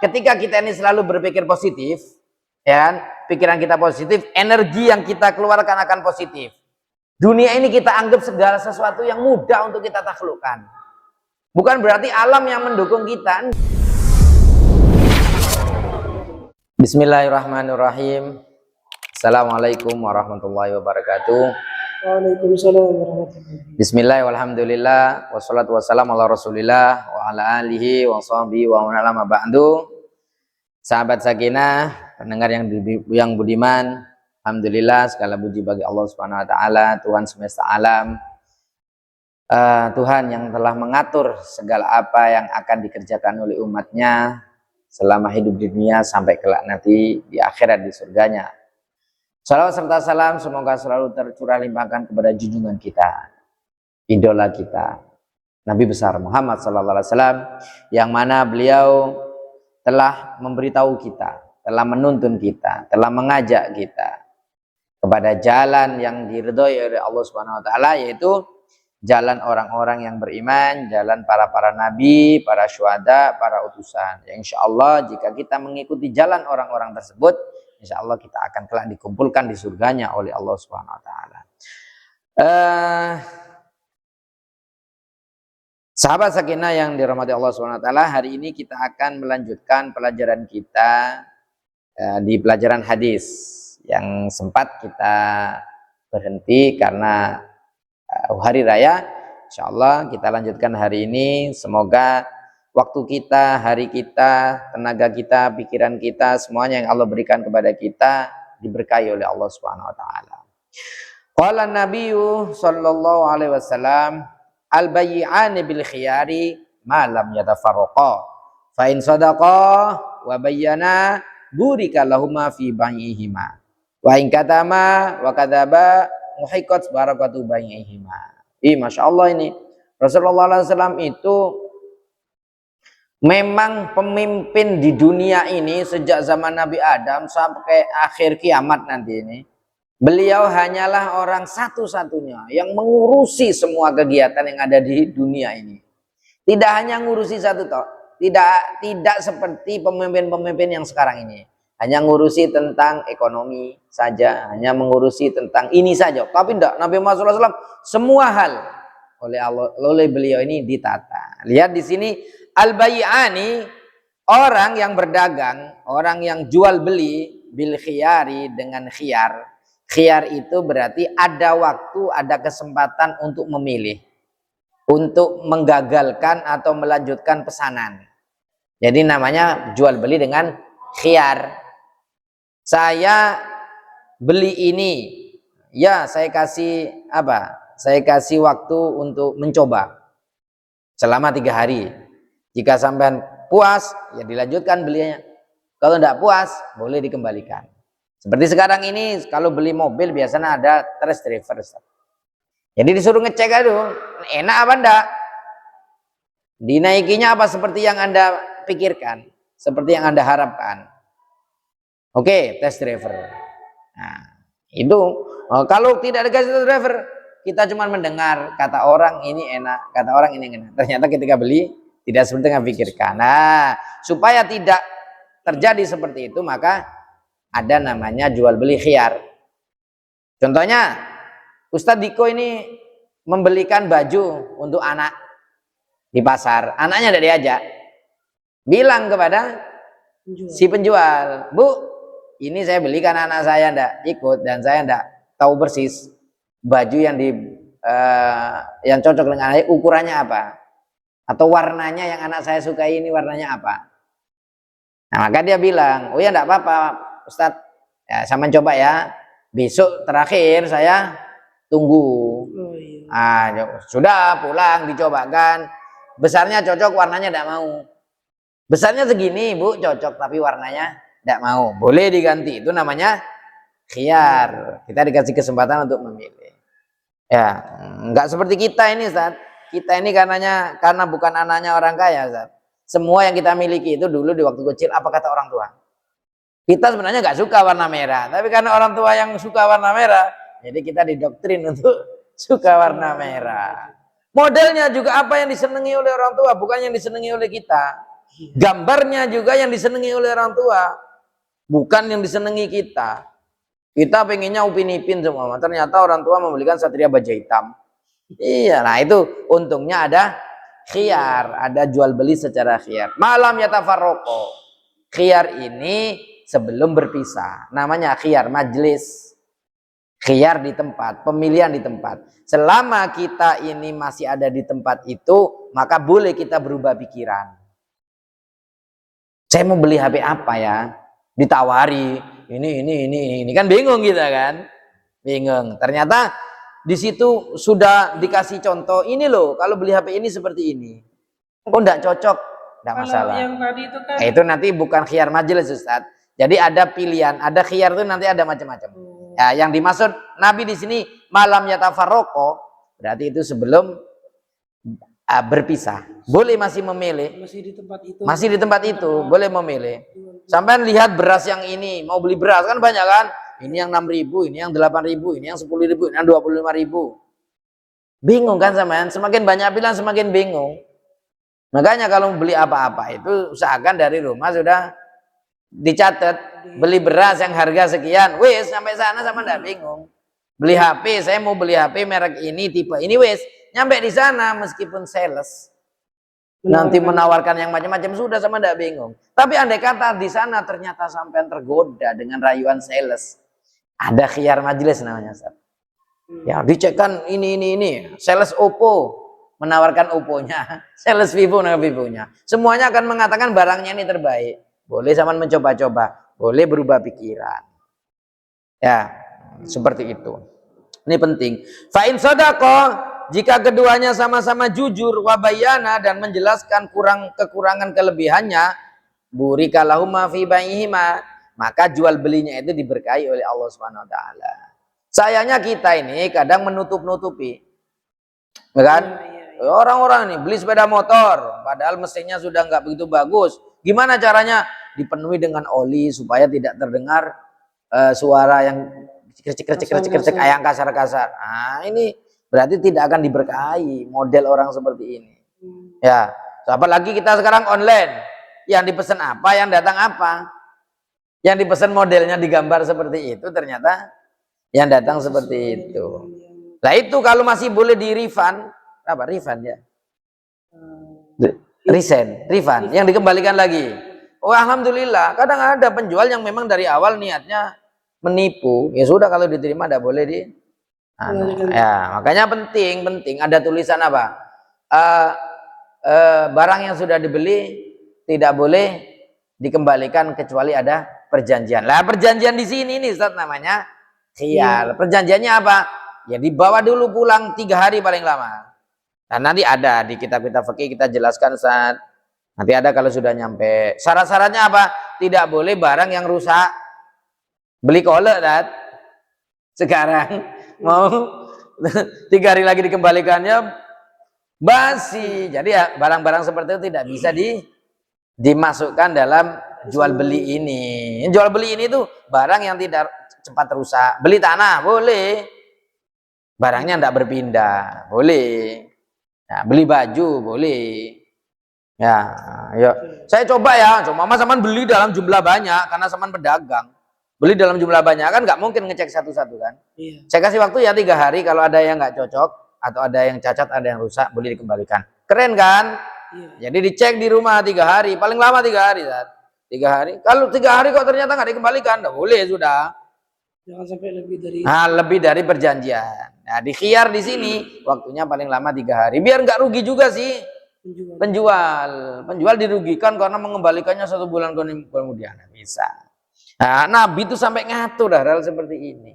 ketika kita ini selalu berpikir positif, ya kan? Pikiran kita positif, energi yang kita keluarkan akan positif. Dunia ini kita anggap segala sesuatu yang mudah untuk kita taklukkan. Bukan berarti alam yang mendukung kita. Bismillahirrahmanirrahim. Assalamualaikum warahmatullahi wabarakatuh. Waalaikumsalam warahmatullahi wabarakatuh. Bismillah walhamdulillah wassalatu wassalamu ala rasulillah wa ala alihi wa sahbihi wa man ala ba'du. Sahabat Sakinah, pendengar yang budiman, alhamdulillah segala puji bagi Allah Subhanahu wa taala, Tuhan semesta alam. Tuhan yang telah mengatur segala apa yang akan dikerjakan oleh umatnya selama hidup di dunia sampai kelak nanti di akhirat di surganya. Salawat serta salam semoga selalu tercurah limpahkan kepada junjungan kita, idola kita, Nabi besar Muhammad SAW, yang mana beliau telah memberitahu kita, telah menuntun kita, telah mengajak kita kepada jalan yang diridhoi oleh Allah Subhanahu wa taala, yaitu jalan orang-orang yang beriman, jalan para nabi, para syuhada, para utusan. Yang insya Allah jika kita mengikuti jalan orang-orang tersebut, insya Allah kita akan kelak dikumpulkan di surganya oleh Allah Subhanahu wa taala. Sahabat Sakinah yang dirahmati Allah Subhanahu wa taala, hari ini kita akan melanjutkan pelajaran kita di pelajaran hadis yang sempat kita berhenti karena hari raya. Insya Allah kita lanjutkan hari ini. Semoga waktu kita, hari kita, tenaga kita, pikiran kita, semuanya yang Allah berikan kepada kita diberkahi oleh Allah Subhanahu wa taala. Qala Nabiyyu sallallahu alaihi wasallam, al-bay'ani bil khiyari ma lam yatafarraqa. Fa in sadaqa wa bayyana burika lahumma fi bai'ihima. Wa in katama wa kadzaba muhiqqat barakatu bai'ihima. Masya Allah, ini Rasulullah SAW itu memang pemimpin di dunia ini sejak zaman Nabi Adam sampai akhir kiamat nanti ini. Beliau hanyalah orang satu-satunya yang mengurusi semua kegiatan yang ada di dunia ini. Tidak hanya ngurusi satu toh, tidak seperti pemimpin-pemimpin yang sekarang ini. Hanya ngurusi tentang ekonomi saja, hanya mengurusi tentang ini saja. Tapi tidak, Nabi Muhammad SAW semua hal oleh beliau ini ditata. Lihat di sini, al-bay'ani, orang yang berdagang, orang yang jual beli bil khiyari, dengan khiyar. Khiyar itu berarti ada waktu, ada kesempatan untuk memilih, untuk menggagalkan atau melanjutkan pesanan. Jadi namanya jual beli dengan khiyar. Saya beli ini, ya saya kasih apa? Saya kasih waktu untuk mencoba selama 3 hari. Jika sampean puas, ya dilanjutkan belinya. Kalau tidak puas, boleh dikembalikan. Seperti sekarang ini, kalau beli mobil biasanya ada test driver. Jadi disuruh ngecek aduh, enak apa enggak? Dinaikinya apa seperti yang Anda pikirkan, seperti yang Anda harapkan. Oke, test driver. Nah, itu kalau tidak ada test driver, kita cuma mendengar kata orang ini enak, kata orang ini enak. Ternyata ketika beli tidak seperti yang pikirkan. Nah, supaya tidak terjadi seperti itu, maka ada namanya jual beli khiyar. Contohnya, Ustadz Diko ini membelikan baju untuk anak di pasar. Anaknya tidak diajak. Bilang kepada si penjual, Bu, ini saya belikan anak saya, tidak ikut dan saya tidak tahu persis baju yang cocok dengan anak, ukurannya apa, atau warnanya yang anak saya sukai ini warnanya apa. Nah, maka dia bilang, oh ya tidak apa-apa Ustadz, ya, saya mencoba ya, besok terakhir saya tunggu. Sudah pulang dicobakan, besarnya cocok, warnanya tidak mau. Besarnya segini Bu, cocok tapi warnanya tidak mau, boleh diganti. Itu namanya khiyar. Kita dikasih kesempatan untuk memilih. Ya, enggak seperti kita ini, Ustaz. Kita ini karena bukan anaknya orang kaya, Ustaz. Semua yang kita miliki itu dulu di waktu kecil apa kata orang tua. Kita sebenarnya nggak suka warna merah, tapi karena orang tua yang suka warna merah, jadi kita didoktrin untuk suka warna merah. Modelnya juga apa yang disenangi oleh orang tua, bukan yang disenangi oleh kita. Gambarnya juga yang disenangi oleh orang tua, bukan yang disenangi kita. Kita pengennya Upin Ipin semua, ternyata orang tua membelikan Satria Baja Hitam. Iya, nah itu untungnya ada khiyar, ada jual beli secara khiyar. Malam yatafarraqo. Khiyar ini sebelum berpisah, namanya khiyar majlis. Khiyar di tempat, pemilihan di tempat. Selama kita ini masih ada di tempat itu, maka boleh kita berubah pikiran. Saya mau beli HP apa ya? Ditawari, ini kan bingung kita kan? Bingung. Ternyata di situ sudah dikasih contoh, ini loh, kalau beli HP ini seperti ini. Oh, enggak cocok, enggak masalah. Yang tadi itu kan Itu nanti bukan khiyar majelis, Ustaz. Jadi ada pilihan, ada khiyar itu nanti ada macam-macam. Ya, yang dimaksud Nabi di sini malam yatafarraqo, berarti itu sebelum berpisah. Boleh masih memilih. masih di tempat itu. Masih di tempat itu, boleh memilih. Sampai lihat beras yang ini, mau beli beras kan banyak kan? Ini yang 6.000, ini yang 8.000, ini yang 10.000, ini yang 25.000. Bingung kan sampean? Semakin banyak pilihan semakin bingung. Makanya kalau beli apa-apa itu usahakan dari rumah sudah dicatat, beli beras yang harga sekian, wes sampai sana sama ndak bingung. Beli HP, saya mau beli HP merek ini, tipe ini, wes nyampe di sana meskipun sales nanti menawarkan yang macam-macam sudah sama ndak bingung. Tapi andai kata di sana ternyata sampean tergoda dengan rayuan sales, ada khiyar majelis namanya, Ustaz. Ya, dicekkan ini. Sales Oppo menawarkan Oppo-nya, sales Vivo Vivo-nya. Semuanya akan mengatakan barangnya ini terbaik. Boleh sama mencoba-coba, boleh berubah pikiran. Ya, seperti itu. Ini penting. Fa in shadaqa, jika keduanya sama-sama jujur wabayana dan menjelaskan kekurangan kelebihannya, burika lahuma fi baihima, maka jual belinya itu diberkahi oleh Allah Subhanahu wa taala. Sayangnya kita ini kadang menutup-nutupi. Kan? Orang-orang ini beli sepeda motor padahal mesinnya sudah nggak begitu bagus. Gimana caranya? Dipenuhi dengan oli supaya tidak terdengar suara yang cekrecek yang kasar-kasar. Nah, ini berarti tidak akan diberkahi model orang seperti ini. Ya, apalagi kita sekarang online. Yang dipesan apa, yang datang apa. Yang dipesan modelnya digambar seperti itu, ternyata yang datang seperti itu. Nah itu kalau masih boleh di refund, apa refund ya? Refund, yang dikembalikan lagi. Oh alhamdulillah, kadang ada penjual yang memang dari awal niatnya menipu. Ya sudah kalau diterima tidak boleh di. Ya makanya penting ada tulisan apa? Barang yang sudah dibeli tidak boleh dikembalikan kecuali ada perjanjian. Lah perjanjian di sini nih Ustaz namanya khiyar. Perjanjiannya apa? Ya dibawa dulu pulang 3 hari paling lama. Nah nanti ada di kitab-kitab fikih kita jelaskan Ustaz. Nanti ada kalau sudah nyampe. Syarat-syaratnya apa? Tidak boleh barang yang rusak. Beli kolek Ustaz. Sekarang mau 3 hari lagi dikembalikannya basi. Jadi ya barang-barang seperti itu tidak bisa dimasukkan dalam jual beli ini. Jual beli ini tuh barang yang tidak cepat rusak. Beli tanah boleh, barangnya tidak berpindah boleh. Ya, beli baju boleh. Ya, saya coba ya, mama saman beli dalam jumlah banyak karena saman pedagang. Beli dalam jumlah banyak kan nggak mungkin ngecek satu-satu kan. Iya. Saya kasih waktu ya 3 hari, kalau ada yang nggak cocok atau ada yang cacat, ada yang rusak, boleh dikembalikan. Keren kan? Iya. Jadi dicek di rumah 3 hari, paling lama 3 hari. 3 hari. Kalau 3 hari kok ternyata nggak dikembalikan, nggak boleh sudah. Jangan sampai lebih dari. Nah, lebih dari perjanjian. Nah, di khiyar di sini waktunya paling lama 3 hari, biar nggak rugi juga sih. Penjual dirugikan karena mengembalikannya 1 bulan kemudian. Bisa. Nah, Nabi itu sampai ngatur hal seperti ini.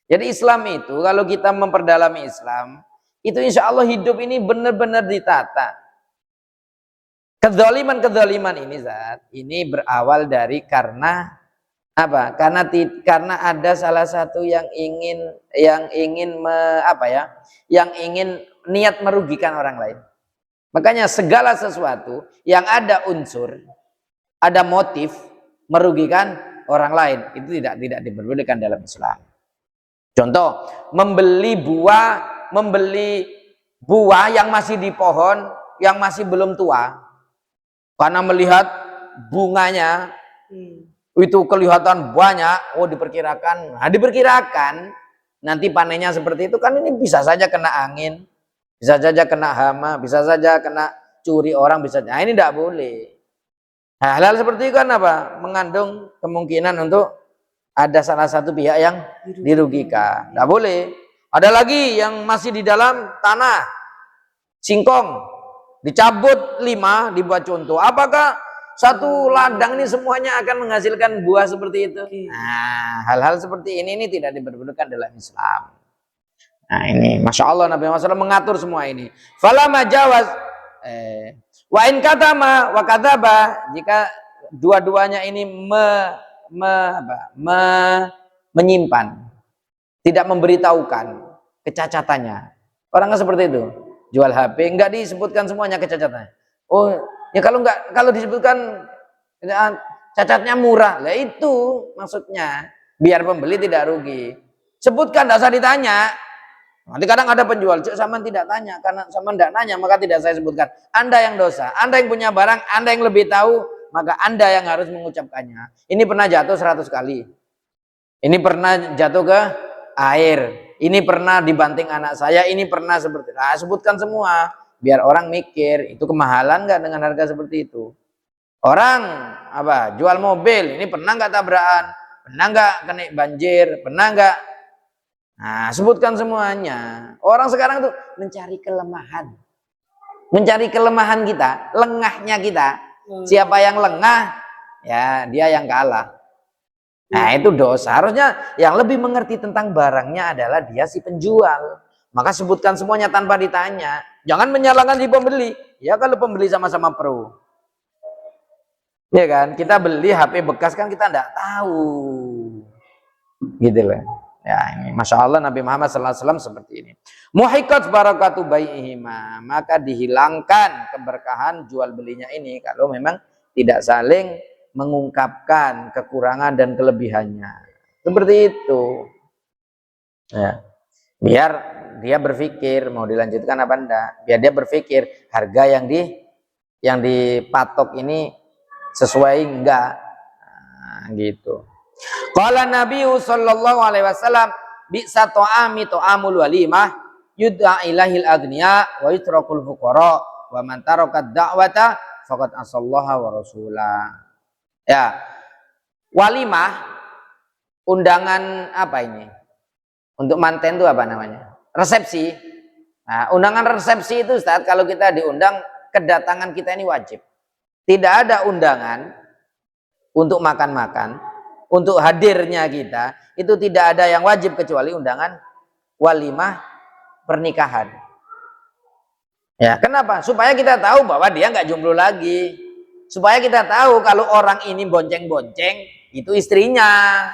Jadi Islam itu kalau kita memperdalami Islam, itu insya Allah hidup ini benar-benar ditata. Kezaliman ini Zat, ini berawal dari karena apa? Karena ada salah satu yang ingin niat merugikan orang lain. Makanya segala sesuatu yang ada unsur, ada motif merugikan orang lain itu tidak diperbolehkan dalam Islam. Contoh, membeli buah yang masih di pohon, yang masih belum tua. Karena melihat bunganya itu kelihatan banyak, diperkirakan nanti panennya seperti itu kan, ini bisa saja kena angin, bisa saja kena hama, bisa saja kena curi orang, bisa. Nah, ini tidak boleh. Hal-hal seperti itu kan apa? Mengandung kemungkinan untuk ada salah satu pihak yang dirugikan. Tidak boleh. Ada lagi yang masih di dalam tanah, singkong, dicabut 5, dibuat contoh. Apakah satu ladang ini semuanya akan menghasilkan buah seperti itu? Nah, hal-hal seperti ini tidak diperbolehkan dalam Islam. Nah, ini Masya Allah Nabi Muhammad SAW mengatur semua ini. Fala majawaz wa in katama wa kadzaba, jika dua-duanya ini menyimpan, tidak memberitahukan kecacatannya. Orangnya seperti itu. Jual HP enggak disebutkan semuanya kecacatannya. Oh, ya kalau disebutkan cacatnya murah, lah itu maksudnya biar pembeli tidak rugi. Sebutkan, tidak usah ditanya. Nanti kadang ada penjual, sama tidak tanya, karena sama tidak nanya maka tidak saya sebutkan. Anda yang dosa, Anda yang punya barang, Anda yang lebih tahu, maka Anda yang harus mengucapkannya. Ini pernah jatuh 100 kali. Ini pernah jatuh ke air. Ini pernah dibanting anak saya, ini pernah seperti itu. Nah, sebutkan semua biar orang mikir itu kemahalan nggak dengan harga seperti itu. Orang jual mobil, ini pernah nggak tabrakan, pernah nggak kena banjir, pernah nggak. Nah, sebutkan semuanya. Orang sekarang tuh mencari kelemahan kita, lengahnya kita. Siapa yang lengah, ya dia yang kalah. Nah, itu dosa. Harusnya yang lebih mengerti tentang barangnya adalah dia si penjual. Maka sebutkan semuanya tanpa ditanya. Jangan menyalahkan si pembeli. Ya kalau pembeli sama-sama pro. Ya kan? Kita beli HP bekas kan kita enggak tahu. Gitu loh. Ya, ini Masya Allah Nabi Muhammad SAW seperti ini. Muhiqat barakatu bai'ihima, maka dihilangkan keberkahan jual belinya ini kalau memang tidak saling mengungkapkan kekurangan dan kelebihannya. Seperti itu. Ya. Biar dia berpikir mau dilanjutkan apa enggak. Biar dia berpikir harga yang dipatok ini sesuai enggak. Nah, gitu. Qala Nabi sallallahu alaihi wasallam bi'sa ta'ami ta'amul walimah yud'a ilahil agniya wa yutrakul fuqara wa man taraka da'wata faqad asallaha wa rasulah. Ya. Walimah, undangan apa ini? Untuk manten itu apa namanya? Resepsi. Nah, undangan resepsi itu Ustaz, kalau kita diundang, kedatangan kita ini wajib. Tidak ada undangan untuk makan-makan, untuk hadirnya kita, itu tidak ada yang wajib kecuali undangan walimah pernikahan. Ya, kenapa? Supaya kita tahu bahwa dia nggak jomblo lagi. Supaya kita tahu kalau orang ini bonceng-bonceng, itu istrinya.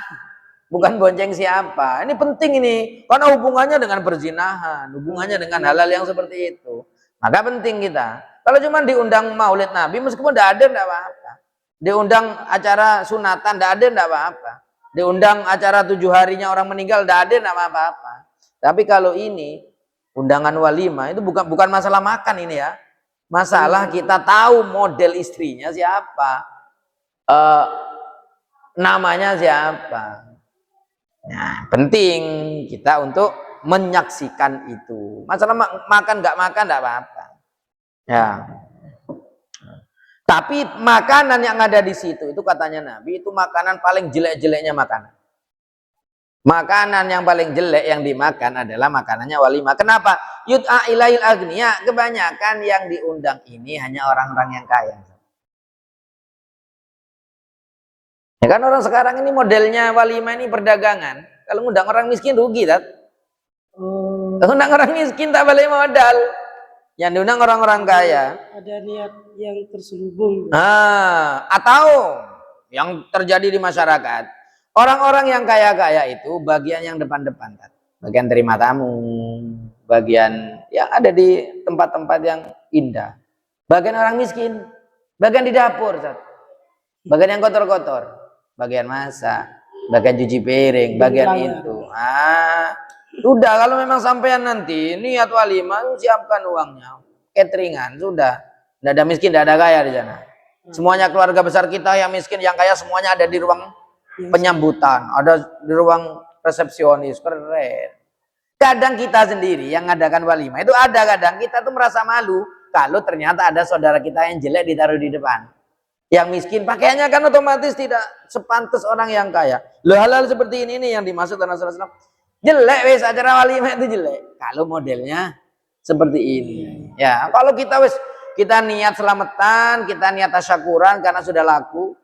Bukan bonceng siapa. Ini penting ini. Karena hubungannya dengan perzinahan, hubungannya dengan halal yang seperti itu. Maka penting kita. Kalau cuma diundang maulid Nabi, meskipun tidak ada, tidak apa-apa. Diundang acara sunatan, tidak ada, tidak apa-apa. Diundang acara 7 harinya orang meninggal, tidak ada, tidak apa-apa. Tapi kalau ini, undangan walimah, itu bukan masalah makan ini ya. Masalah kita tahu model istrinya siapa. Namanya siapa. Nah, penting kita untuk menyaksikan itu. Masalah makan nggak makan nggak apa-apa. Ya. Tapi makanan yang ada di situ itu katanya Nabi itu makanan paling jelek-jeleknya makanan. Makanan yang paling jelek yang dimakan adalah makanannya walimah. Kenapa? Yud'a ilail agniya. Kebanyakan yang diundang ini hanya orang-orang yang kaya. Ya kan orang sekarang ini modelnya walimah ini perdagangan. Kalau ngundang orang miskin rugi, Tat. Ngundang orang miskin tak boleh modal. Yang diundang orang-orang kaya. Ada niat yang terselubung. Atau yang terjadi di masyarakat. Orang-orang yang kaya-kaya itu bagian yang depan-depan, Tat. Bagian terima tamu, bagian yang ada di tempat-tempat yang indah. Bagian orang miskin, bagian di dapur, Tat. Bagian yang kotor-kotor. Bagian masak, bagian cuci piring, bagian itu. Sudah kalau memang sampean nanti niat walimah, siapkan uangnya, cateringan, sudah. Tidak ada miskin, tidak ada kaya di sana. Semuanya keluarga besar kita, yang miskin, yang kaya, semuanya ada di ruang penyambutan, ada di ruang resepsionis. Keren. Kadang kita sendiri yang ngadakan walimah itu kadang kita tuh merasa malu kalau ternyata ada saudara kita yang jelek ditaruh di depan. Yang miskin pakaiannya kan otomatis tidak sepantas orang yang kaya. Loh, hal-hal seperti ini nih yang dimaksud Rasulullah SAW. Jelek wes, acara walimah itu jelek kalau modelnya seperti ini. Ya, kalau kita niat selamatan, kita niat tasyakuran karena sudah laku,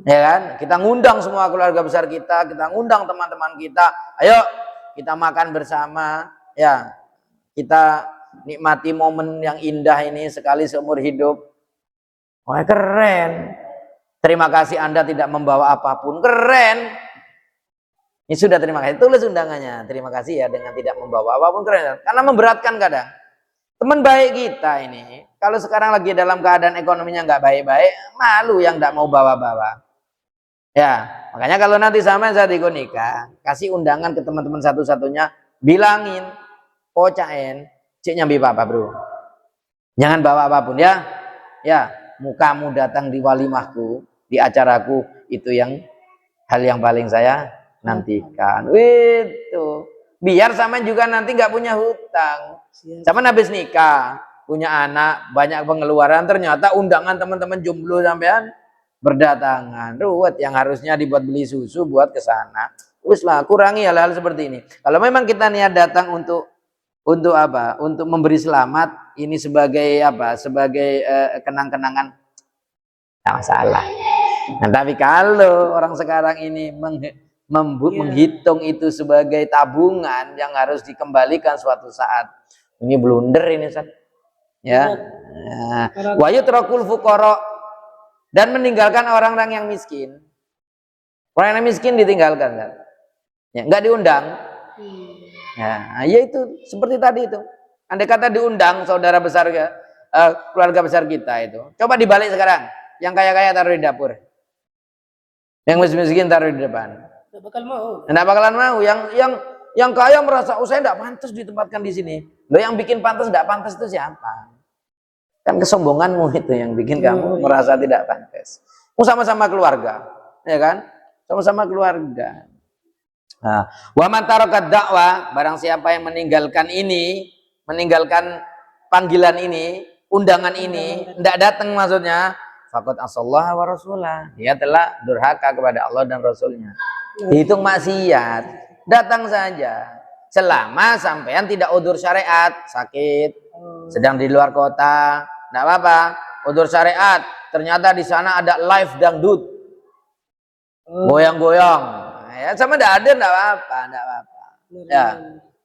ya kan? Kita ngundang semua keluarga besar kita ngundang teman-teman kita. Ayo kita makan bersama, ya. Kita nikmati momen yang indah ini sekali seumur hidup. Wah, keren. Terima kasih Anda tidak membawa apapun. Keren. Ini sudah, terima kasih. Tulis undangannya. Terima kasih ya dengan tidak membawa apapun. Keren. Karena memberatkan kadang. Teman baik kita ini, kalau sekarang lagi dalam keadaan ekonominya nggak baik-baik, malu yang nggak mau bawa-bawa. Ya, makanya kalau nanti sama saya nikah, kasih undangan ke teman-teman satu-satunya, bilangin, kocain, cik nyambi papa bro. Jangan bawa apapun ya. Ya, mukamu datang di walimahku, di acaraku, itu yang hal yang paling saya nantikan. Itu biar sama juga nanti nggak punya hutang. Sama habis nikah, punya anak, banyak pengeluaran, ternyata undangan teman-teman jomblo sampean berdatangan. Ruwet, yang harusnya dibuat beli susu buat ke sana. Wis lah, kurangi hal-hal seperti ini. Kalau memang kita niat datang untuk apa? Untuk memberi selamat, ini sebagai apa? Sebagai kenang-kenangan, tidak masalah. Nah, tapi kalau orang sekarang ini menghitung itu sebagai tabungan yang harus dikembalikan suatu saat, ini blunder ini, Ustaz. Ya. Wa yutrakul fuqara, dan meninggalkan orang-orang yang miskin. Orang yang miskin ditinggalkan, kan? Ya, enggak diundang. Ya, itu seperti tadi itu. Andai kata diundang saudara besar, keluarga besar kita itu. Coba dibalik sekarang. Yang kaya-kaya taruh di dapur. Yang miskin taruh di depan. Tidak bakal mau. Tidak bakalan mau. Yang kaya merasa, saya tidak pantas ditempatkan di sini. Loh, yang bikin pantas tidak pantas itu siapa? Kan kesombonganmu itu yang bikin kamu merasa tidak pantas. Sama-sama keluarga, ya kan? Sama-sama keluarga. Nah, wa man taraka dakwah, barang siapa yang meninggalkan ini, meninggalkan panggilan ini, undangan ini, tidak datang maksudnya, faqad asallaha wa rasulah, dia telah durhaka kepada Allah dan Rasulnya. Dihitung maksiat, datang saja. Selama sampean tidak udzur syariat, sakit, sedang di luar kota, tidak apa-apa. Udzur syariat, ternyata di sana ada live dangdut, goyang-goyang. Ya, sama tidak ada, tidak apa-apa, tidak apa-apa. Ya,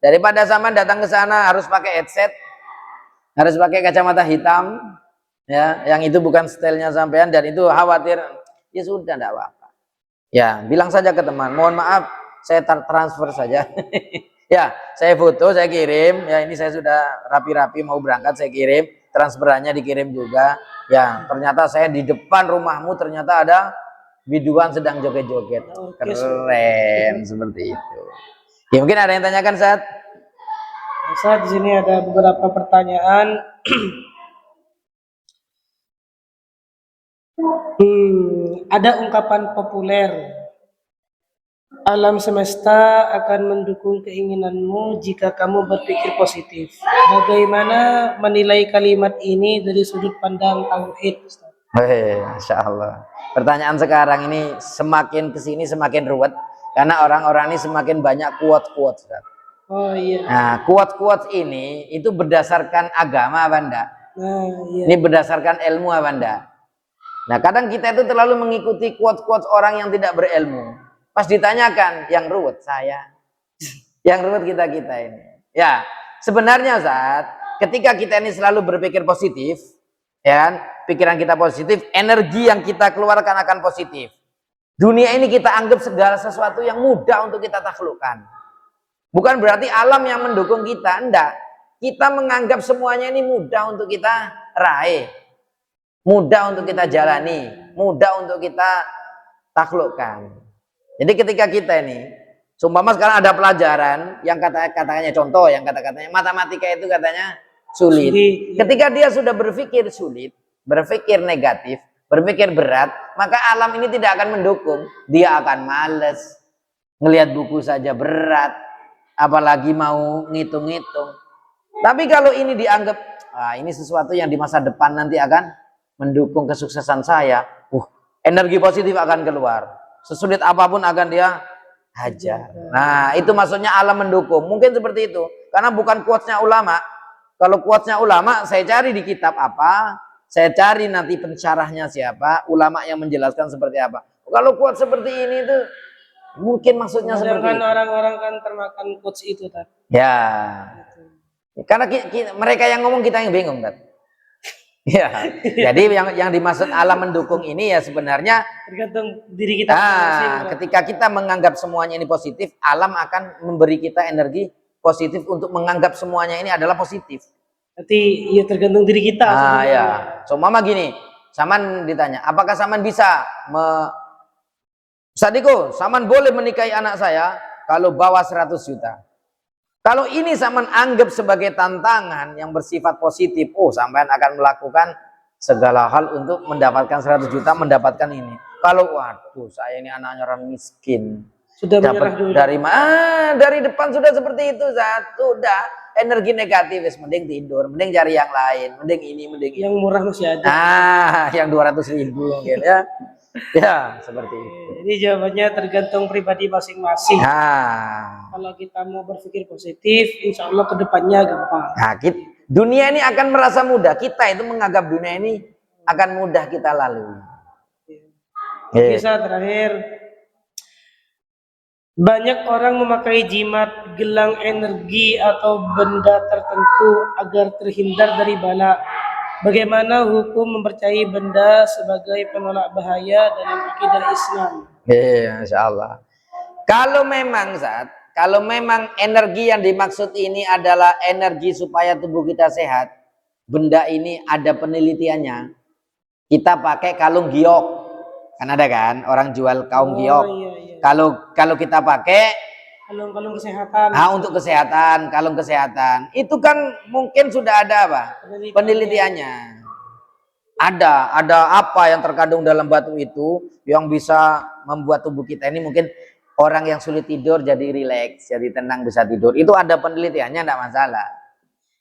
daripada sama datang ke sana harus pakai headset, harus pakai kacamata hitam, ya, yang itu bukan stylenya sampean dan itu khawatir, ya sudah, tidak apa-apa. Ya, bilang saja ke teman, mohon maaf, saya transfer saja. Ya, saya foto, saya kirim. Ya, ini saya sudah rapi-rapi mau berangkat, saya kirim. Transferannya dikirim juga. Ya, ternyata saya di depan rumahmu ternyata ada biduan sedang joget-joget. Keren, seperti itu. Ya, mungkin ada yang tanyakan, Saat? Saat di sini ada beberapa pertanyaan. Ada ungkapan populer, alam semesta akan mendukung keinginanmu jika kamu berpikir positif. Bagaimana menilai kalimat ini dari sudut pandang tauhid, Ustaz? Masya Allah. Pertanyaan sekarang ini semakin kesini semakin ruwet karena orang-orang ini semakin banyak quote-quote. Oh iya. Nah, quote-quote ini itu berdasarkan agama apa enggak? Nah, iya. Ini berdasarkan ilmu apa enggak? Nah, kadang kita itu terlalu mengikuti quote-quote orang yang tidak berilmu. Pas ditanyakan, yang ruwet saya. Yang ruwet kita-kita ini. Ya, sebenarnya saat ketika kita ini selalu berpikir positif, ya kan? Pikiran kita positif, energi yang kita keluarkan akan positif. Dunia ini kita anggap segala sesuatu yang mudah untuk kita taklukkan. Bukan berarti alam yang mendukung kita, enggak. Kita menganggap semuanya ini mudah untuk kita raih. Mudah untuk kita jalani, mudah untuk kita taklukkan. Jadi ketika kita ini, seumpama sekarang ada pelajaran yang kata-katanya contoh, yang kata-katanya matematika itu katanya sulit. Ketika dia sudah berpikir sulit, berpikir negatif, berpikir berat, maka alam ini tidak akan mendukung. Dia akan males, ngelihat buku saja berat, apalagi mau ngitung-ngitung. Tapi kalau ini dianggap, ini sesuatu yang di masa depan nanti akan mendukung kesuksesan saya, energi positif akan keluar. Sesulit apapun akan dia hajar. Nah, itu maksudnya alam mendukung. Mungkin seperti itu. Karena bukan quotes-nya ulama. Kalau quotes-nya ulama, saya cari di kitab apa, saya cari nanti pensyarahnya siapa, ulama yang menjelaskan seperti apa. Kalau quotes seperti ini itu mungkin maksudnya seperti itu. Orang-orang kan termakan quotes itu, Tat. Ya. Karena mereka yang ngomong, kita yang bingung, Tat. Ya, jadi yang dimaksud alam mendukung ini ya sebenarnya tergantung diri kita masing-masing. Ketika kita menganggap semuanya ini positif, alam akan memberi kita energi positif untuk menganggap semuanya ini adalah positif. Nanti ya tergantung diri kita. Ya. So mama gini, Saman ditanya, apakah Saman bisa Sadiko, Saman boleh menikahi anak saya kalau bawa 100 juta. Kalau ini Saman anggap sebagai tantangan yang bersifat positif, sampean akan melakukan segala hal untuk mendapatkan 100 juta, mendapatkan ini. Kalau waduh, saya ini anaknya orang miskin. Sudah dapat dari depan sudah seperti itu, sudah energi negatif, mending tidur, mending cari yang lain, mending ini, mending yang murah masih ada. Yang 200.000 mungkin ya. Ya, seperti itu. Jadi jawabannya tergantung pribadi masing-masing. Kalau kita mau berpikir positif, insya Allah kedepannya gampang. Dunia ini akan merasa mudah. Kita itu menganggap dunia ini akan mudah kita lalui. Kisah terakhir, banyak orang memakai jimat, gelang energi atau benda tertentu agar terhindar dari bala. Bagaimana hukum mempercayai benda sebagai penolak bahaya dalam akidah Islam? Insya Allah. Kalau memang energi yang dimaksud ini adalah energi supaya tubuh kita sehat, benda ini ada penelitiannya. Kita pakai kalung giok, kan ada kan orang jual kalung giok. Iya. Kalau kita pakai kalung kesehatan. Untuk kesehatan, kalung kesehatan. Itu kan mungkin sudah ada apa? Penelitiannya. Ada apa yang terkandung dalam batu itu yang bisa membuat tubuh kita ini, mungkin orang yang sulit tidur jadi rileks, jadi tenang, bisa tidur. Itu ada penelitiannya, tidak masalah.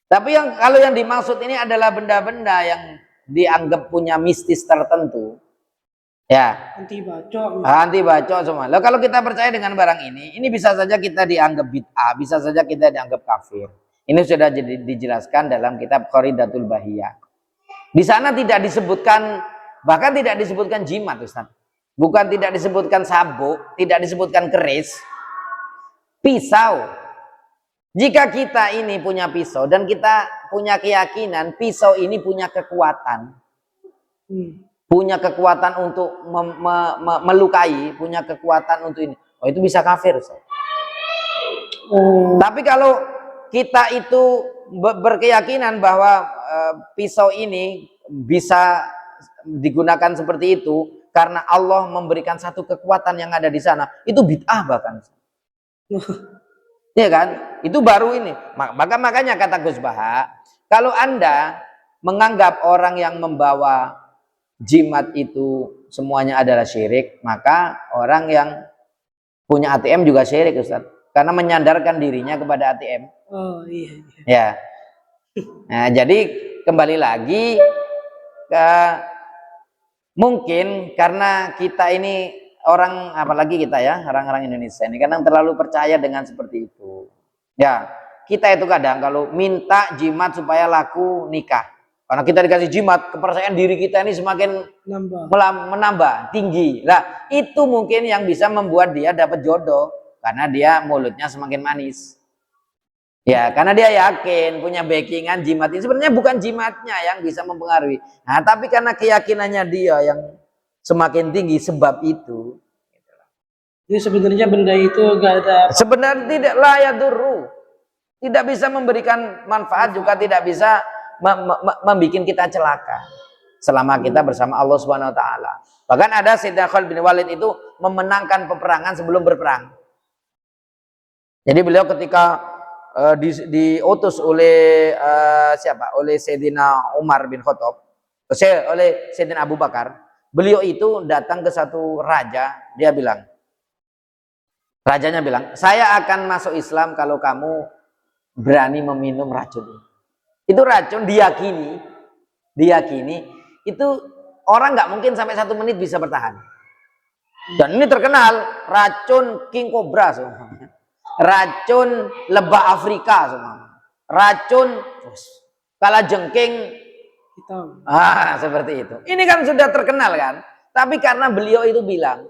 Tapi kalau yang dimaksud ini adalah benda-benda yang dianggap punya mistis tertentu. Ya, anti bacok semua. Lalu kalau kita percaya dengan barang ini bisa saja kita dianggap bid'ah, bisa saja kita dianggap kafir. Ini sudah dijelaskan dalam kitab Qoridatul Bahiyah. Di sana tidak disebutkan, bahkan tidak disebutkan jimat, Ustaz. Bukan tidak disebutkan sabuk, tidak disebutkan keris, pisau. Jika kita ini punya pisau dan kita punya keyakinan pisau ini punya kekuatan. Punya kekuatan untuk melukai, punya kekuatan untuk ini. Itu bisa kafir. Tapi kalau kita itu berkeyakinan bahwa pisau ini bisa digunakan seperti itu karena Allah memberikan satu kekuatan yang ada di sana, itu bid'ah bahkan. Iya kan? Itu baru ini. Makanya kata Gus Baha, kalau Anda menganggap orang yang membawa jimat itu semuanya adalah syirik, maka orang yang punya ATM juga syirik, Ustaz. Karena menyandarkan dirinya kepada ATM. Iya. Ya. Nah, jadi kembali lagi ke mungkin karena kita ini orang, apalagi kita ya, orang-orang Indonesia ini kadang terlalu percaya dengan seperti itu. Ya, kita itu kadang kalau minta jimat supaya laku nikah. Karena kita dikasih jimat, kepercayaan diri kita ini semakin menambah tinggi. Nah, itu mungkin yang bisa membuat dia dapat jodoh. Karena dia mulutnya semakin manis. Ya, karena dia yakin punya backingan jimat ini. Sebenarnya bukan jimatnya yang bisa mempengaruhi. Nah, tapi karena keyakinannya dia yang semakin tinggi sebab itu. Jadi sebenarnya benda itu gak ada. Sebenarnya tidak layak duru. Tidak bisa memberikan manfaat, juga tidak bisa membuat kita celaka selama kita bersama Allah Subhanahu wa taala. Bahkan ada Sayyidina Khalid bin Walid itu memenangkan peperangan sebelum berperang. Jadi beliau ketika diutus oleh oleh Sayyidina Umar bin Khattab oleh Sayyidina Abu Bakar. Beliau itu datang ke satu raja, rajanya bilang, saya akan masuk Islam kalau kamu berani meminum racun. Itu racun diyakini itu orang nggak mungkin sampai 1 menit bisa bertahan. Dan ini terkenal racun king cobra, racun lebah Afrika, racun kalajengking hitam. seperti itu. Ini kan sudah terkenal kan. Tapi karena beliau itu bilang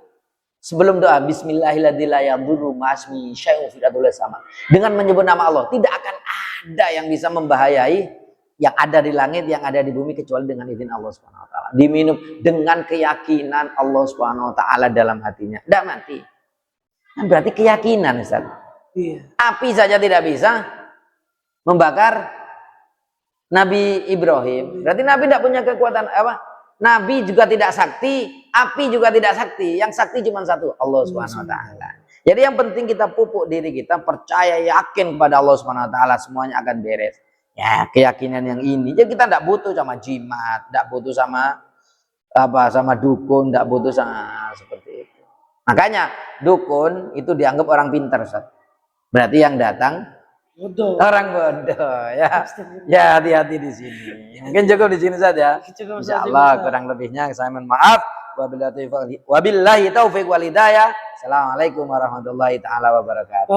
sebelum doa Bismillahirrahmanirrahim dengan menyebut nama Allah, tidak akan ada yang bisa membahayai yang ada di langit, yang ada di bumi kecuali dengan izin Allah Subhanahu wa taala. Diminum dengan keyakinan Allah Subhanahu wa taala dalam hatinya. Tidak mati. Nah, berarti keyakinan, Ustaz. Iya. Api saja tidak bisa membakar Nabi Ibrahim. Berarti Nabi tidak punya kekuatan apa? Nabi juga tidak sakti, api juga tidak sakti. Yang sakti cuma satu, Allah Subhanahu wa taala. Jadi yang penting kita pupuk diri kita, percaya, yakin kepada Allah Subhanahu wa taala, semuanya akan beres. Ya, keyakinan yang ini. Jadi kita tidak butuh sama jimat, tidak butuh sama sama dukun, tidak butuh sama seperti itu. Makanya dukun itu dianggap orang pintar, Ustaz. Berarti yang datang Bodoh. orang bodoh, ya. Ya, hati-hati di sini. Mungkin cukup di sini saja. Insyaallah kurang lebihnya saya mohon maaf. Wabillahi taufiq wal hidayah. Assalamualaikum warahmatullahi taala wabarakatuh.